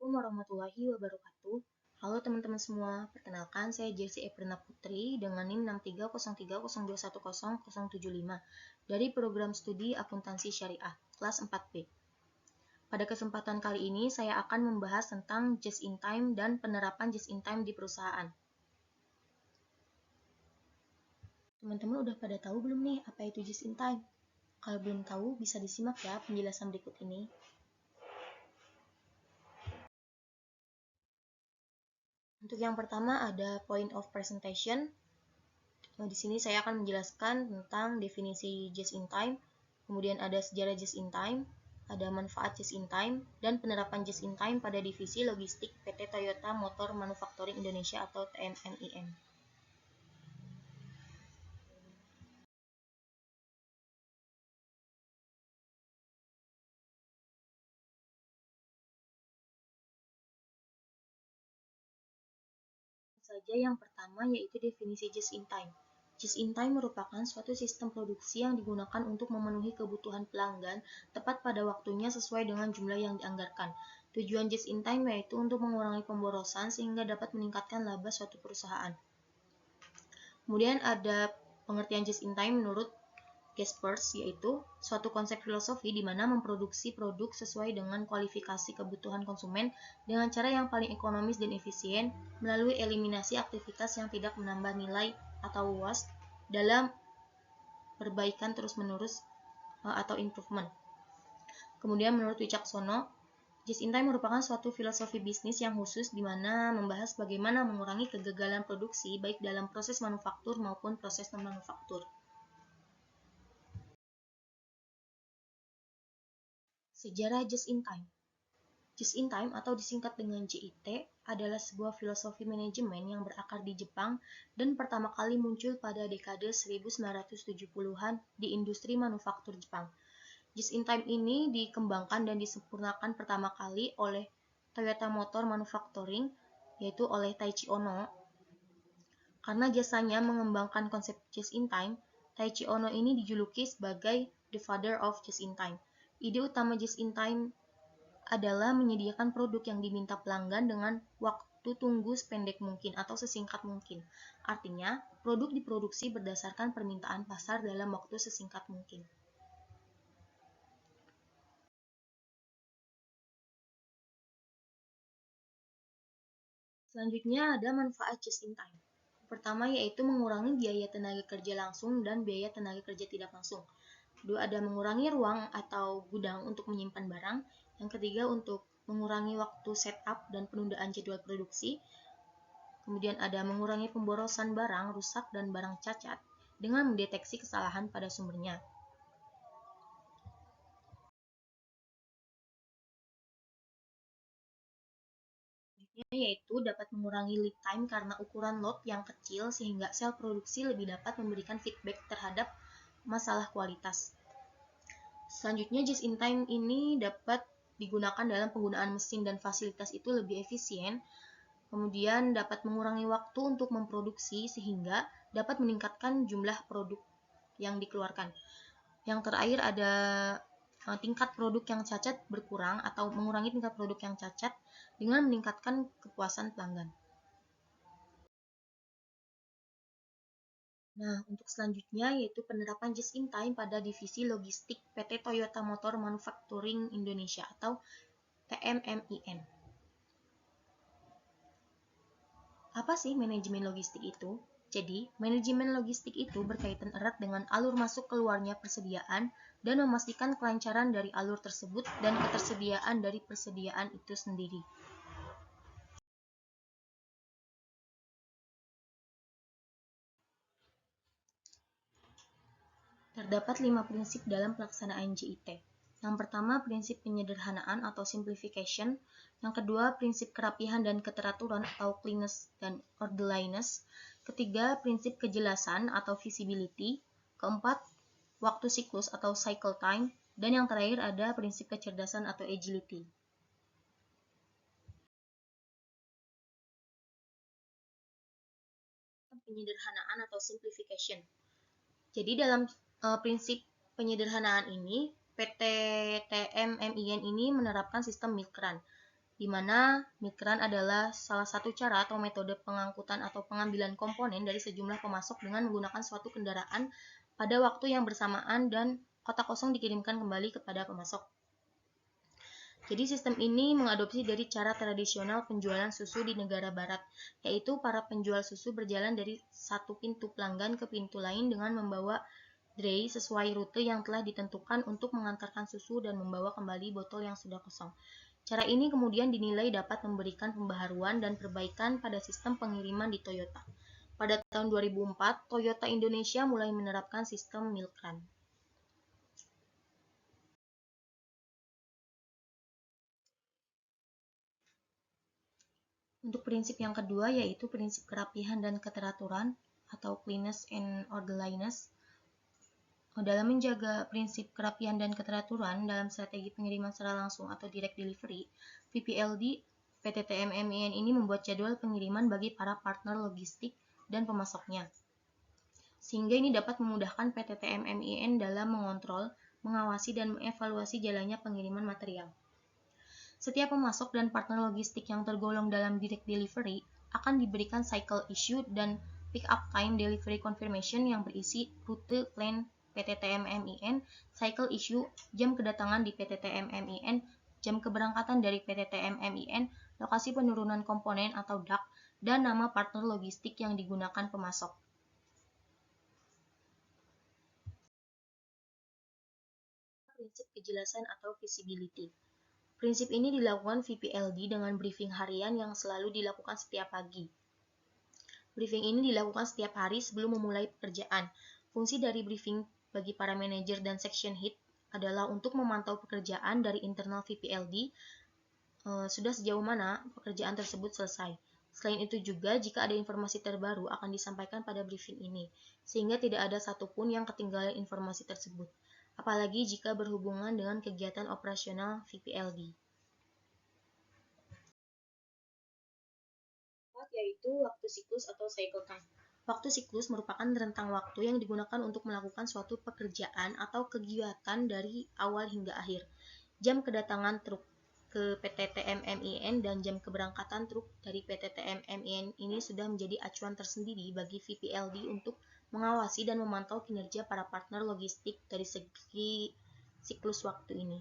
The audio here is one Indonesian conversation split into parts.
Assalamualaikum warahmatullahi wabarakatuh. Halo teman-teman semua, perkenalkan saya Jessi Eprina Putri dengan NIM 63030210075 dari program studi akuntansi syariah kelas 4B. Pada kesempatan kali ini saya akan membahas tentang just in time dan penerapan just in time di perusahaan. Teman-teman udah pada tahu belum nih apa itu just in time? Kalau belum tahu bisa disimak ya penjelasan berikut ini. Untuk yang pertama ada point of presentation. Di sini saya akan menjelaskan tentang definisi just in time, kemudian ada sejarah just in time, ada manfaat just in time, dan penerapan just in time pada divisi logistik PT Toyota Motor Manufacturing Indonesia atau TMMIN. Saja yang pertama yaitu definisi just in time. Just in time merupakan suatu sistem produksi yang digunakan untuk memenuhi kebutuhan pelanggan tepat pada waktunya sesuai dengan jumlah yang dianggarkan. Tujuan just in time yaitu untuk mengurangi pemborosan sehingga dapat meningkatkan laba suatu perusahaan. Kemudian ada pengertian just in time menurut Jaspers, yaitu suatu konsep filosofi di mana memproduksi produk sesuai dengan kualifikasi kebutuhan konsumen dengan cara yang paling ekonomis dan efisien melalui eliminasi aktivitas yang tidak menambah nilai atau waste dalam perbaikan terus-menerus atau improvement. Kemudian menurut Wicaksono, just in time merupakan suatu filosofi bisnis yang khusus di mana membahas bagaimana mengurangi kegagalan produksi baik dalam proses manufaktur maupun proses non-manufaktur. Sejarah just in time. Just in time atau disingkat dengan JIT adalah sebuah filosofi manajemen yang berakar di Jepang dan pertama kali muncul pada dekade 1970-an di industri manufaktur Jepang. Just in time ini dikembangkan dan disempurnakan pertama kali oleh Toyota Motor Manufacturing, yaitu oleh Taiichi Ohno. Karena jasanya mengembangkan konsep just in time, Taiichi Ohno ini dijuluki sebagai the father of just in time. Ide utama just in time adalah menyediakan produk yang diminta pelanggan dengan waktu tunggu sependek mungkin atau sesingkat mungkin. Artinya, produk diproduksi berdasarkan permintaan pasar dalam waktu sesingkat mungkin. Selanjutnya ada manfaat just in time. Pertama yaitu mengurangi biaya tenaga kerja langsung dan biaya tenaga kerja tidak langsung. Kedua ada mengurangi ruang atau gudang untuk menyimpan barang. Yang ketiga untuk mengurangi waktu setup dan penundaan jadwal produksi. Kemudian ada mengurangi pemborosan barang rusak dan barang cacat dengan mendeteksi kesalahan pada sumbernya. Yaitu dapat mengurangi lead time karena ukuran lot yang kecil sehingga sel produksi lebih dapat memberikan feedback terhadap masalah kualitas. Selanjutnya just in time ini dapat digunakan dalam penggunaan mesin dan fasilitas itu lebih efisien. Kemudian dapat mengurangi waktu untuk memproduksi sehingga dapat meningkatkan jumlah produk yang dikeluarkan. Yang terakhir ada tingkat produk yang cacat berkurang atau mengurangi tingkat produk yang cacat dengan meningkatkan kepuasan pelanggan. Nah, untuk selanjutnya yaitu penerapan just in time pada divisi logistik PT Toyota Motor Manufacturing Indonesia atau TMMIN. Apa sih manajemen logistik itu? Jadi, manajemen logistik itu berkaitan erat dengan alur masuk keluarnya persediaan dan memastikan kelancaran dari alur tersebut dan ketersediaan dari persediaan itu sendiri. Terdapat 5 prinsip dalam pelaksanaan JIT. Yang pertama, prinsip penyederhanaan atau simplification. Yang kedua, prinsip kerapihan dan keteraturan atau cleanliness dan orderliness. Ketiga, prinsip kejelasan atau visibility. Keempat, waktu siklus atau cycle time. Dan yang terakhir ada prinsip kecerdasan atau agility. Penyederhanaan atau simplification. Jadi dalam prinsip penyederhanaan ini, PT TMMIN ini menerapkan sistem milk run. di mana migran adalah salah satu cara atau metode pengangkutan atau pengambilan komponen dari sejumlah pemasok dengan menggunakan suatu kendaraan pada waktu yang bersamaan dan kotak kosong dikirimkan kembali kepada pemasok. Jadi sistem ini mengadopsi dari cara tradisional penjualan susu di negara barat, yaitu para penjual susu berjalan dari satu pintu pelanggan ke pintu lain dengan membawa tray sesuai rute yang telah ditentukan untuk mengantarkan susu dan membawa kembali botol yang sudah kosong. Cara ini kemudian dinilai dapat memberikan pembaharuan dan perbaikan pada sistem pengiriman di Toyota. Pada tahun 2004, Toyota Indonesia mulai menerapkan sistem milk run. Untuk prinsip yang kedua yaitu prinsip kerapihan dan keteraturan atau cleanliness and orderliness. Dalam menjaga prinsip kerapihan dan keteraturan dalam strategi pengiriman secara langsung atau direct delivery, VPLD PT TMMIN ini membuat jadwal pengiriman bagi para partner logistik dan pemasoknya. Sehingga ini dapat memudahkan PT TMMIN dalam mengontrol, mengawasi, dan mengevaluasi jalannya pengiriman material. Setiap pemasok dan partner logistik yang tergolong dalam direct delivery akan diberikan cycle issue dan pick up time delivery confirmation yang berisi rute plan PT TMMIN, cycle issue, jam kedatangan di PT TMMIN, jam keberangkatan dari PT TMMIN, lokasi penurunan komponen atau DAK, dan nama partner logistik yang digunakan pemasok. Prinsip kejelasan atau visibility. Prinsip ini dilakukan VPLD dengan briefing harian yang selalu dilakukan setiap pagi. Briefing ini dilakukan setiap hari sebelum memulai pekerjaan. Fungsi dari briefing bagi para manajer dan section head adalah untuk memantau pekerjaan dari internal VPLD sudah sejauh mana pekerjaan tersebut selesai. Selain itu juga, jika ada informasi terbaru akan disampaikan pada briefing ini, sehingga tidak ada satupun yang ketinggalan informasi tersebut, apalagi jika berhubungan dengan kegiatan operasional VPLD. Yaitu waktu siklus atau cycle time. Waktu siklus merupakan rentang waktu yang digunakan untuk melakukan suatu pekerjaan atau kegiatan dari awal hingga akhir. Jam kedatangan truk ke PT TMMIN dan jam keberangkatan truk dari PT TMMIN ini sudah menjadi acuan tersendiri bagi VPLD untuk mengawasi dan memantau kinerja para partner logistik dari segi siklus waktu ini.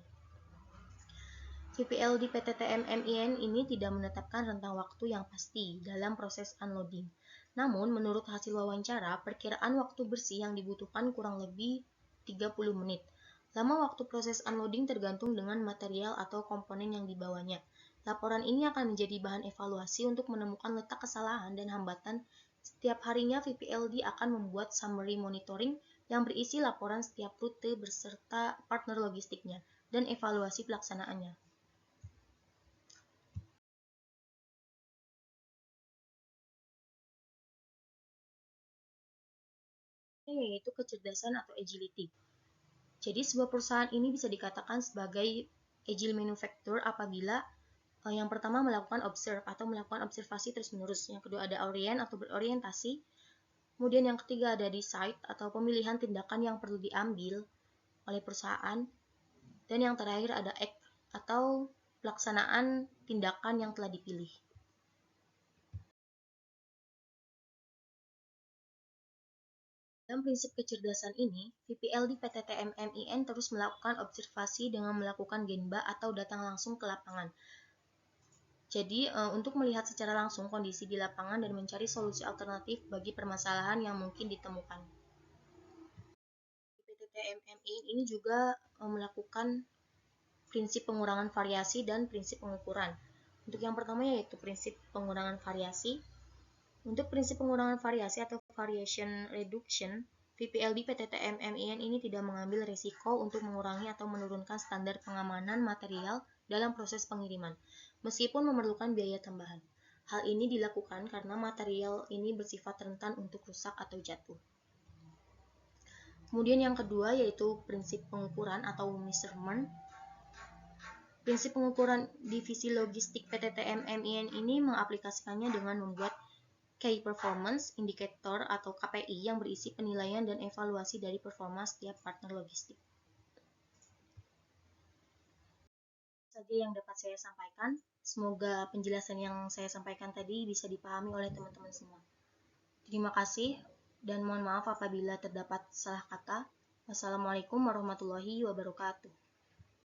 VPLD PT TMMIN ini tidak menetapkan rentang waktu yang pasti dalam proses unloading. Namun, menurut hasil wawancara, perkiraan waktu bersih yang dibutuhkan kurang lebih 30 menit. Lama waktu proses unloading tergantung dengan material atau komponen yang dibawanya. Laporan ini akan menjadi bahan evaluasi untuk menemukan letak kesalahan dan hambatan. Setiap harinya VPLD akan membuat summary monitoring yang berisi laporan setiap rute beserta partner logistiknya dan evaluasi pelaksanaannya. Yaitu kecerdasan atau agility. Jadi sebuah perusahaan ini bisa dikatakan sebagai agile manufacturer apabila yang pertama melakukan observe atau melakukan observasi terus-menerus. Yang kedua ada orient atau berorientasi. Kemudian yang ketiga ada decide atau pemilihan tindakan yang perlu diambil oleh perusahaan. Dan yang terakhir ada act atau pelaksanaan tindakan yang telah dipilih. Dalam prinsip kecerdasan ini, VPLD PT TMMIN terus melakukan observasi dengan melakukan genba atau datang langsung ke lapangan. Jadi, untuk melihat secara langsung kondisi di lapangan dan mencari solusi alternatif bagi permasalahan yang mungkin ditemukan. PT TMMIN ini juga melakukan prinsip pengurangan variasi dan prinsip pengukuran. Untuk yang pertama yaitu prinsip pengurangan variasi. Untuk prinsip pengurangan variasi atau variation reduction, VPLD PT TMMIN ini tidak mengambil risiko untuk mengurangi atau menurunkan standar pengamanan material dalam proses pengiriman, meskipun memerlukan biaya tambahan. Hal ini dilakukan karena material ini bersifat rentan untuk rusak atau jatuh. Kemudian yang kedua yaitu prinsip pengukuran atau measurement. Prinsip pengukuran divisi logistik PT TMMIN ini mengaplikasikannya dengan membuat Key Performance Indicator atau KPI yang berisi penilaian dan evaluasi dari performa setiap partner logistik. Saja yang dapat saya sampaikan. Semoga penjelasan yang saya sampaikan tadi bisa dipahami oleh teman-teman semua. Terima kasih dan mohon maaf apabila terdapat salah kata. Wassalamualaikum warahmatullahi wabarakatuh.